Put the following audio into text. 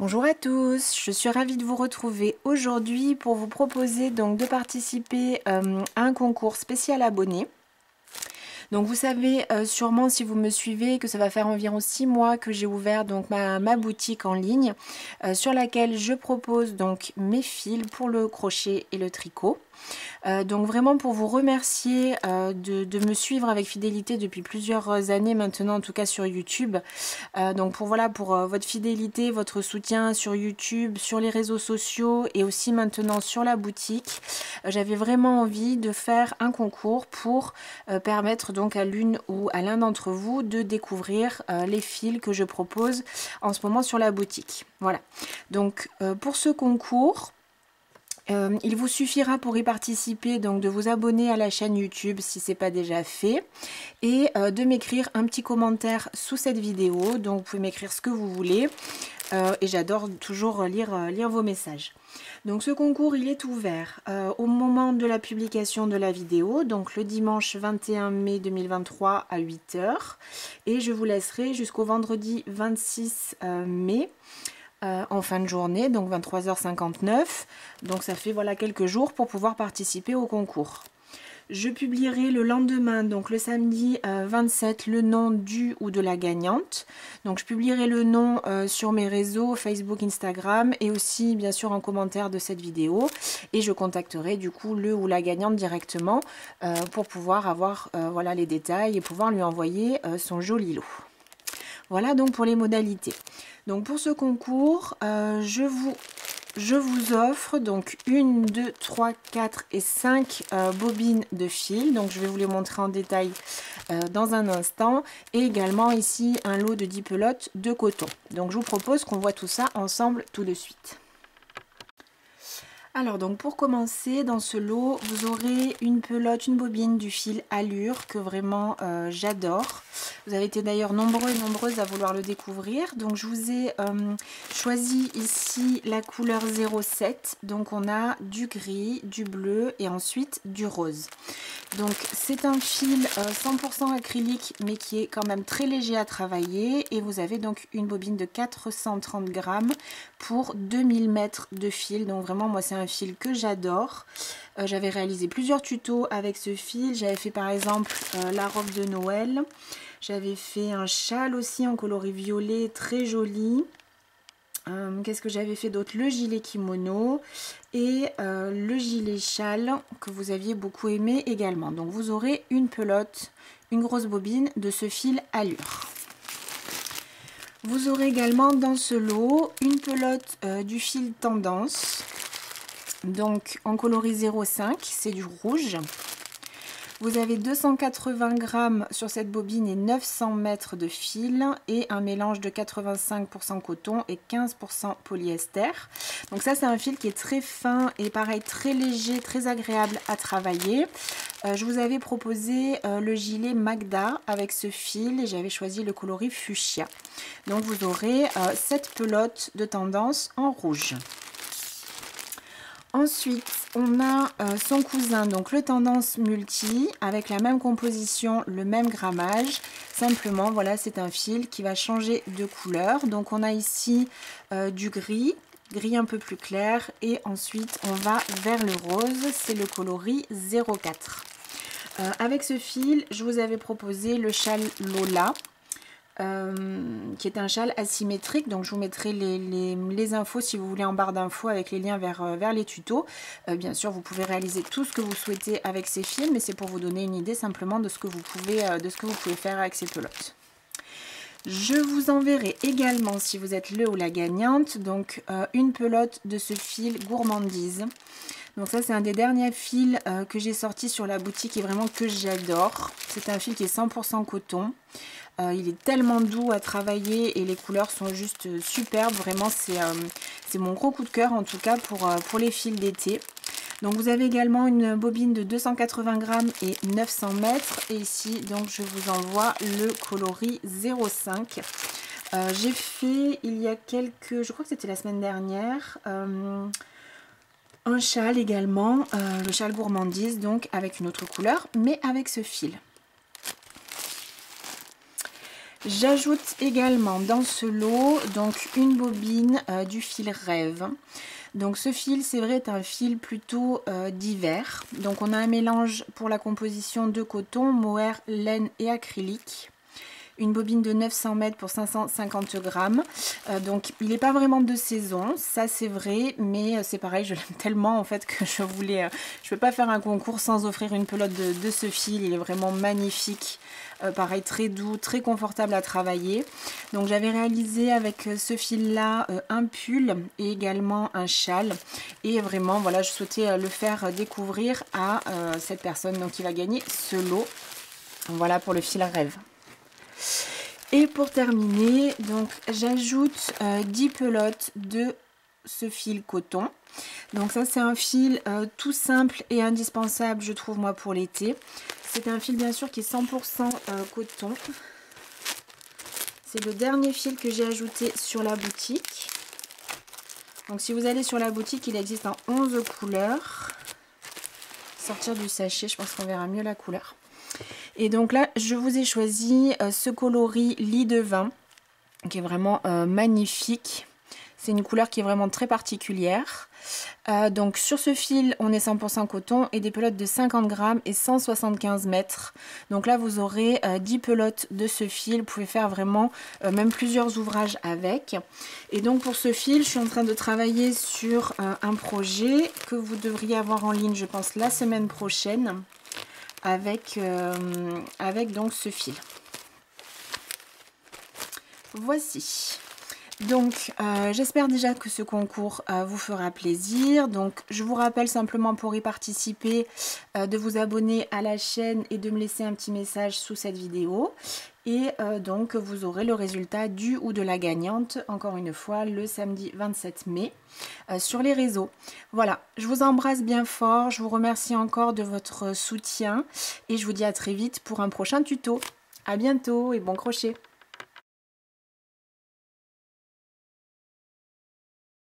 Bonjour à tous, je suis ravie de vous retrouver aujourd'hui pour vous proposer donc de participer à un concours spécial abonné. Donc vous savez sûrement si vous me suivez que ça va faire environ 6 mois que j'ai ouvert donc ma boutique en ligne sur laquelle je propose donc mes fils pour le crochet et le tricot. Donc vraiment pour vous remercier de me suivre avec fidélité depuis plusieurs années maintenant, en tout cas sur YouTube. Donc pour votre fidélité, votre soutien sur YouTube, sur les réseaux sociaux et aussi maintenant sur la boutique. J'avais vraiment envie de faire un concours pour permettre donc à l'une ou à l'un d'entre vous de découvrir les fils que je propose en ce moment sur la boutique. Voilà. Donc pour ce concours, il vous suffira pour y participer donc de vous abonner à la chaîne YouTube si ce n'est pas déjà fait et de m'écrire un petit commentaire sous cette vidéo. Donc vous pouvez m'écrire ce que vous voulez et j'adore toujours lire vos messages. Donc ce concours il est ouvert au moment de la publication de la vidéo, donc le dimanche 21 mai 2023 à 8 h et je vous laisserai jusqu'au vendredi 26 mai en fin de journée, donc 23h59. Donc ça fait voilà quelques jours pour pouvoir participer au concours. Je publierai le lendemain, donc le samedi 27, le nom du ou de la gagnante. Donc je publierai le nom sur mes réseaux Facebook, Instagram et aussi bien sûr en commentaire de cette vidéo. Et je contacterai du coup le ou la gagnante directement pour pouvoir avoir voilà les détails et pouvoir lui envoyer son joli lot. Voilà donc pour les modalités. Donc pour ce concours, je vous offre donc 1, 2, 3, 4 et 5 bobines de fil. Donc je vais vous les montrer en détail dans un instant. Et également ici un lot de 10 pelotes de coton. Donc je vous propose qu'on voit tout ça ensemble tout de suite. Alors donc pour commencer, dans ce lot, vous aurez une pelote, une bobine du fil Allure que vraiment j'adore. Vous avez été d'ailleurs nombreux et nombreuses à vouloir le découvrir. Donc je vous ai choisi ici la couleur 07. Donc on a du gris, du bleu et ensuite du rose. Donc c'est un fil 100% acrylique mais qui est quand même très léger à travailler. Et vous avez donc une bobine de 430 grammes pour 2000 mètres de fil. Donc vraiment moi c'est un fil que j'adore. J'avais réalisé plusieurs tutos avec ce fil. J'avais fait par exemple la robe de Noël. J'avais fait un châle aussi en coloris violet très joli. Qu'est-ce que j'avais fait d'autre? Le gilet kimono et le gilet châle que vous aviez beaucoup aimé également. Donc vous aurez une pelote, une grosse bobine de ce fil Allure. Vous aurez également dans ce lot une pelote du fil Tendance, donc en coloris 05, c'est du rouge. Vous avez 280 grammes sur cette bobine et 900 mètres de fil et un mélange de 85% coton et 15% polyester. Donc ça c'est un fil qui est très fin et pareil très léger, très agréable à travailler. Je vous avais proposé le gilet Magda avec ce fil et j'avais choisi le coloris fuchsia. Donc vous aurez cette pelote de Tendance en rouge. Ensuite, on a son cousin, donc le Tendance Multi, avec la même composition, le même grammage. Simplement, voilà, c'est un fil qui va changer de couleur. Donc, on a ici du gris un peu plus clair. Et ensuite, on va vers le rose, c'est le coloris 04. Avec ce fil, je vous avais proposé le châle Lola. Qui est un châle asymétrique, donc je vous mettrai les infos si vous voulez en barre d'infos avec les liens vers les tutos. Bien sûr vous pouvez réaliser tout ce que vous souhaitez avec ces fils, mais c'est pour vous donner une idée simplement de ce que vous pouvez faire avec ces pelotes. Je vous enverrai également, si vous êtes le ou la gagnante, donc une pelote de ce fil Gourmandise. Donc ça c'est un des derniers fils que j'ai sorti sur la boutique et vraiment que j'adore. C'est un fil qui est 100% coton. Il est tellement doux à travailler et les couleurs sont juste superbes. Vraiment c'est mon gros coup de cœur en tout cas pour les fils d'été. Donc vous avez également une bobine de 280 grammes et 900 mètres. Et ici donc je vous envoie le coloris 05. J'ai fait il y a je crois que c'était la semaine dernière, un châle également, le châle Gourmandise, donc avec une autre couleur, mais avec ce fil. J'ajoute également dans ce lot donc une bobine du fil Rêve. Donc ce fil, c'est vrai, est un fil plutôt d'hiver. Donc on a un mélange pour la composition de coton, mohair, laine et acrylique. Une bobine de 900 mètres pour 550 grammes. Donc il n'est pas vraiment de saison, ça c'est vrai, mais c'est pareil, je l'aime tellement en fait que je voulais... je ne peux pas faire un concours sans offrir une pelote de ce fil, il est vraiment magnifique. Pareil, très doux, très confortable à travailler. Donc j'avais réalisé avec ce fil là un pull et également un châle, et vraiment voilà, je souhaitais le faire découvrir à cette personne donc qui va gagner ce lot. Voilà pour le fil Rêve. Et pour terminer, donc j'ajoute 10 pelotes de ce fil coton. Donc ça c'est un fil tout simple et indispensable, je trouve, moi, pour l'été. C'est un fil bien sûr qui est 100% coton. C'est le dernier fil que j'ai ajouté sur la boutique. Donc si vous allez sur la boutique, il existe en 11 couleurs. Sortir du sachet, je pense qu'on verra mieux la couleur. Et donc là, je vous ai choisi ce coloris lit de vin, qui est vraiment magnifique. C'est une couleur qui est vraiment très particulière. Donc sur ce fil, on est 100% coton et des pelotes de 50 grammes et 175 mètres. Donc là, vous aurez 10 pelotes de ce fil. Vous pouvez faire vraiment même plusieurs ouvrages avec. Et donc pour ce fil, je suis en train de travailler sur un projet que vous devriez avoir en ligne, je pense, la semaine prochaine. Avec donc ce fil. Voici. Donc j'espère déjà que ce concours vous fera plaisir. Donc je vous rappelle simplement, pour y participer, de vous abonner à la chaîne et de me laisser un petit message sous cette vidéo. Et donc vous aurez le résultat du ou de la gagnante, encore une fois, le samedi 27 mai sur les réseaux. Voilà, je vous embrasse bien fort, je vous remercie encore de votre soutien et je vous dis à très vite pour un prochain tuto. À bientôt et bon crochet!